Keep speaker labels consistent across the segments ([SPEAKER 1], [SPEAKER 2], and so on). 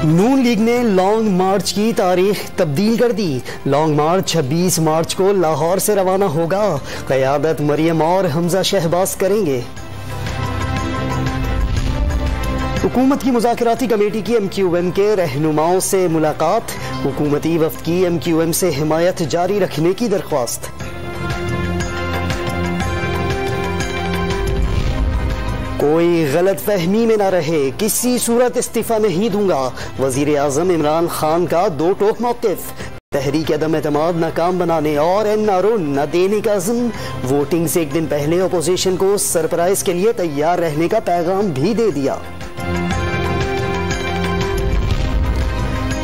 [SPEAKER 1] नून league ने long मार्च की तारीख तब्दील कर दी। लॉन्ग मार्च 26 मार्च को लाहौर से रवाना होगा। क़यादत मरियम और हमजा शहबाज करेंगे। हुकूमत की मुज़ाकराती कमेटी की MQM के रहनुमाओं से मुलाकात। हुकूमती वफ्द की MQM से हिमायत जारी रखने की दरख्वास्त। कोई गलत फहमी में न रहे, किसी सूरत इस्तीफा नहीं दूंगा। वजीर आजम इमरान खान का दो टोक मौक़िफ़। तहरीक अदम एतमाद नाकाम बनाने और NRO न देने का अज़्म। वोटिंग से एक दिन पहले अपोजिशन को सरप्राइज के लिए तैयार रहने का पैगाम भी दे दिया।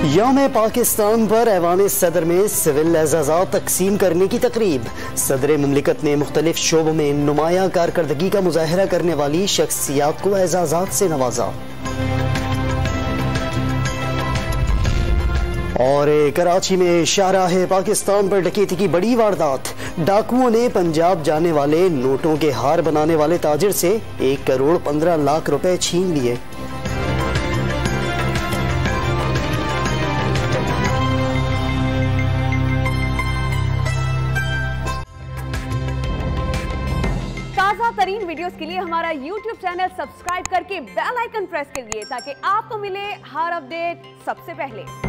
[SPEAKER 1] यौम पाकिस्तान पर ऐवान सदर में सिविल एजाज़ात तकसीम करने की तकरीब। सदर मुमलिकत ने मुख्तलिफ शोबों में नुमाया कारकर्दगी का मुजाहरा करने वाली शख्सियात को एजाज़ात से नवाजा। और कराची में शाहराह पाकिस्तान पर डकैती की बड़ी वारदात। डाकुओं ने पंजाब जाने वाले नोटों के हार बनाने वाले ताजिर से 1 करोड़ 15 लाख रुपए छीन लिए।
[SPEAKER 2] ताज़ा तरीन वीडियोस के लिए हमारा YouTube चैनल सब्सक्राइब करके बेल आइकन प्रेस करिए ताकि आपको मिले हर अपडेट सबसे पहले।